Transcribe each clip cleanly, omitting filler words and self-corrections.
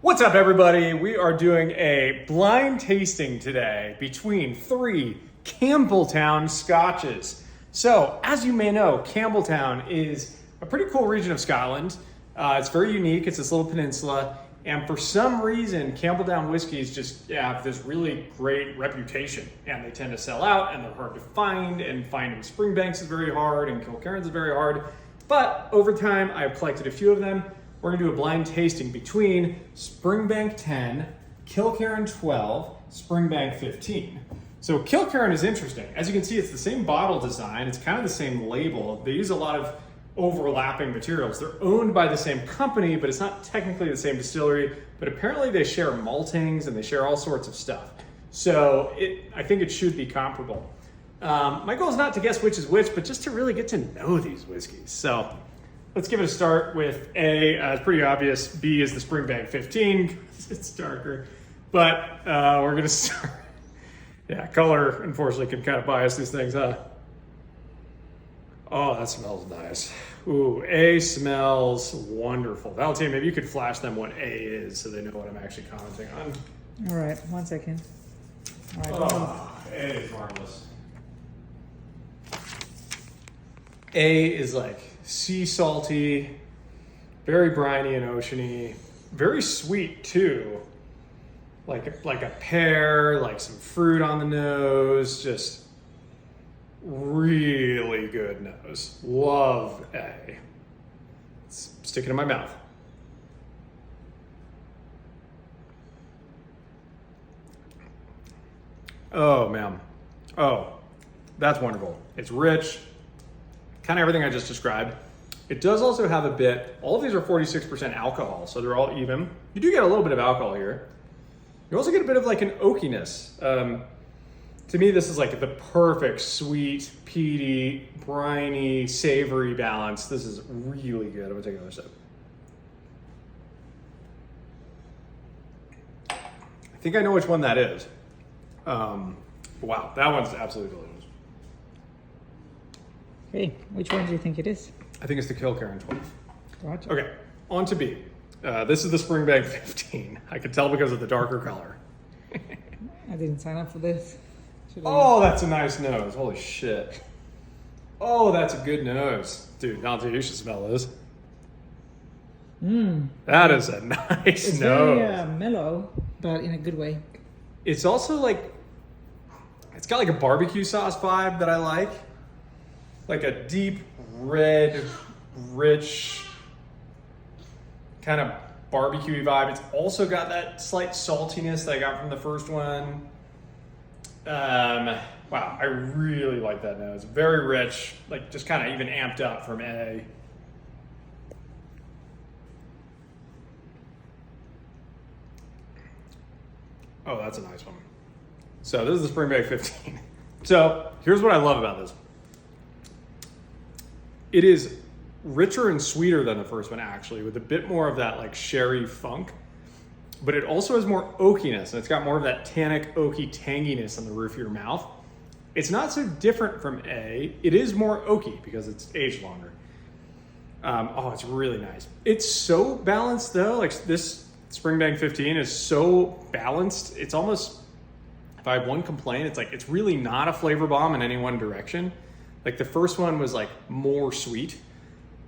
What's up, everybody? We are doing a blind tasting today between 3 Campbelltown scotches. So, as you may know, Campbelltown is a pretty cool region of Scotland. It's very unique. It's this little peninsula. And for some reason, Campbelltown whiskeys just have this really great reputation. And they tend to sell out, and they're hard to find. And finding Springbanks is very hard, and kilkerrans is very hard. But over time, I've collected a few of them. We're gonna do a blind tasting between Springbank 10, Kilkerran 12, Springbank 15. So Kilkerran is interesting. As you can see, it's the same bottle design. It's kind of the same label. They use a lot of overlapping materials. They're owned by the same company, but it's not technically the same distillery, but apparently they share maltings and they share all sorts of stuff. So I think it should be comparable. My goal is not to guess which is which, but just to really get to know these whiskeys. So let's give it a start with A. It's pretty obvious. B is the Springbank 15 because it's darker. But we're going to start. Yeah, color, unfortunately, can kind of bias these things, huh? Oh, that smells nice. Ooh, A smells wonderful. Valentine, maybe you could flash them what A is so they know what I'm actually commenting on. All right, 1 second. All right, Oh, A is marvelous. A is like sea salty, very briny and oceany, very sweet too. Like a pear, like some fruit on the nose, just really good nose. Love A. Stick it in my mouth. Oh man. Oh, that's wonderful. It's rich. Kind of everything I just described. It does also have a bit, all of these are 46% alcohol, so they're all even. You do get a little bit of alcohol here. You also get a bit of like an oakiness. To me, this is like the perfect sweet, peaty, briny, savory balance. This is really good. I'm gonna take another sip. I think I know which one that is. Wow, that one's absolutely delicious. okay, which one do you think it is? I think it's the Kilkerran 12. Gotcha. Okay, on to B. This is the Springbank 15. I can tell because of the darker color. I didn't sign up for this. Should I? Oh, that's a nice nose. Holy shit. Oh, that's a good nose. Dude, Dante, you should smell this. That is a nice It's nose. very mellow, but in a good way. It's also like, it's got like a barbecue sauce vibe that I like. Like a deep red, rich, kind of barbecue vibe. It's also got that slight saltiness that I got from the first one. Wow, I really like that nose. Very rich, like just kind of even amped up from A. Oh, that's a nice one. So this is the Springbank 15. So here's what I love about this. It is richer and sweeter than the first one, actually, with a bit more of that like sherry funk, but it also has more oakiness, and it's got more of that tannic, oaky tanginess on the roof of your mouth. It's not so different from A. It is more oaky because it's aged longer. Oh, it's really nice. It's so balanced though. Like this Springbank 15 is so balanced. It's almost, if I have one complaint, it's like it's really not a flavor bomb in any one direction. Like the first one was like more sweet.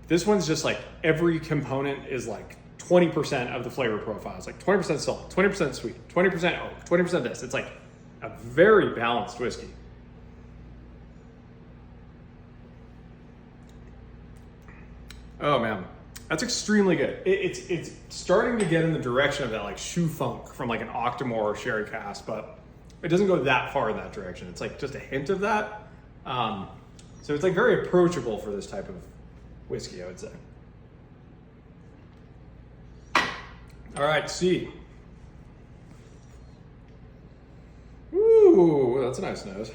This one's just like every component is like 20% of the flavor profile. It's like 20% salt, 20% sweet, 20% oak, 20% this. It's like a very balanced whiskey. Oh man, that's extremely good. It's starting to get in the direction of that like shoe funk from like an Octomore sherry cask, but it doesn't go that far in that direction. It's like just a hint of that. So it's like very approachable for this type of whiskey, I would say. All right, C. Ooh, that's a nice nose.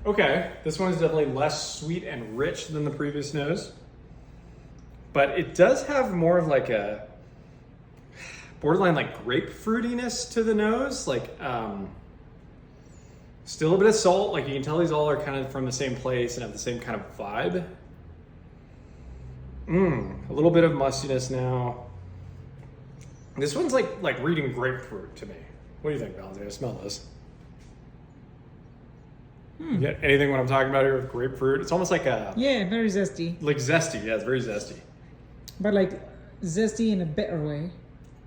Okay, this one is definitely less sweet and rich than the previous nose, but it does have more of like a borderline like grapefruitiness to the nose, like still a bit of salt. Like you can tell these all are kind of from the same place and have the same kind of vibe. A little bit of mustiness now. This one's like reading grapefruit to me. What do you think, Valentina? Smell this. You get anything what I'm talking about here with grapefruit? It's almost like a Yeah, very zesty. like zesty. Yeah, it's very zesty. But like zesty in a better way.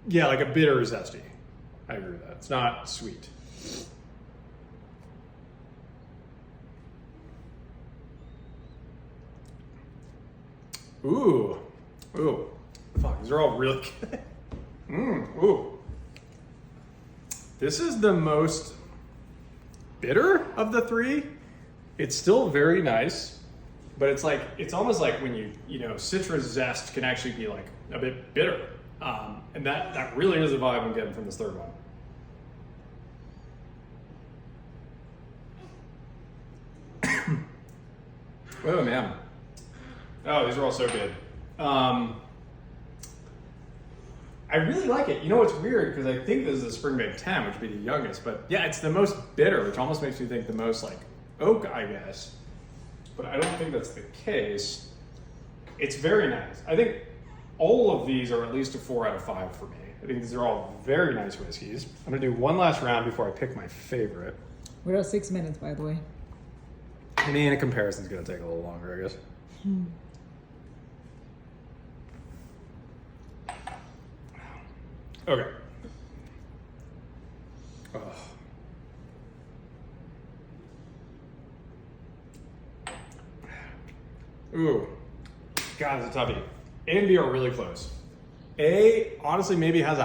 Yeah, like a bitter zesty. I agree with that. It's not sweet. Ooh. Ooh. Fuck, these are all really good. Ooh. This is the most bitter of the three. It's still very nice, but it's almost like when you know, citrus zest can actually be like a bit bitter. And that really is the vibe I'm getting from this third one. Oh man. Oh, these are all so good. I really like it. You know what's weird, because I think this is a Springbank 10, which would be the youngest, but yeah, it's the most bitter, which almost makes me think the most like oak, I guess. But I don't think that's the case. It's very nice. I think all of these are at least a 4 out of 5 for me. I think these are all very nice whiskeys. I'm gonna do one last round before I pick my favorite. We're at 6 minutes, by the way. I mean, a comparison's gonna take a little longer, I guess. Okay. Oh. Ooh. God, it's a toughie. A and B are really close. A, honestly, maybe has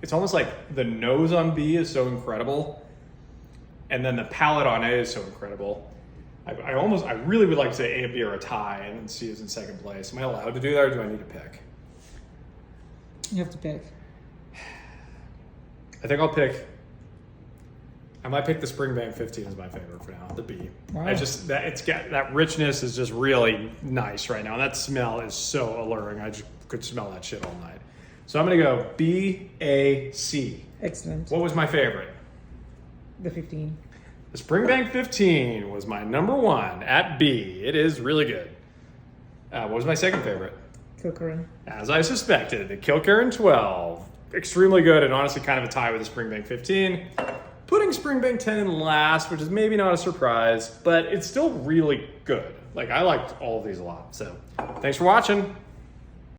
it's almost like the nose on B is so incredible, and then the palate on A is so incredible. I really would like to say A and B are a tie, and then C is in second place. Am I allowed to do that, or do I need to pick? You have to pick. I think I might pick the Springbank 15 as my favorite for now, the B. Wow. That richness is just really nice right now. And that smell is so alluring. I just could smell that shit all night. So I'm gonna go B, A, C. Excellent. What was my favorite? The 15. The Springbank 15 was my number 1 at B. It is really good. What was my second favorite? Kilkerran. As I suspected, the kilkerran 12. Extremely good, and honestly kind of a tie with the Springbank 15. Putting Springbank 10 in last, which is maybe not a surprise, but it's still really good. Like, I liked all of these a lot. So, thanks for watching.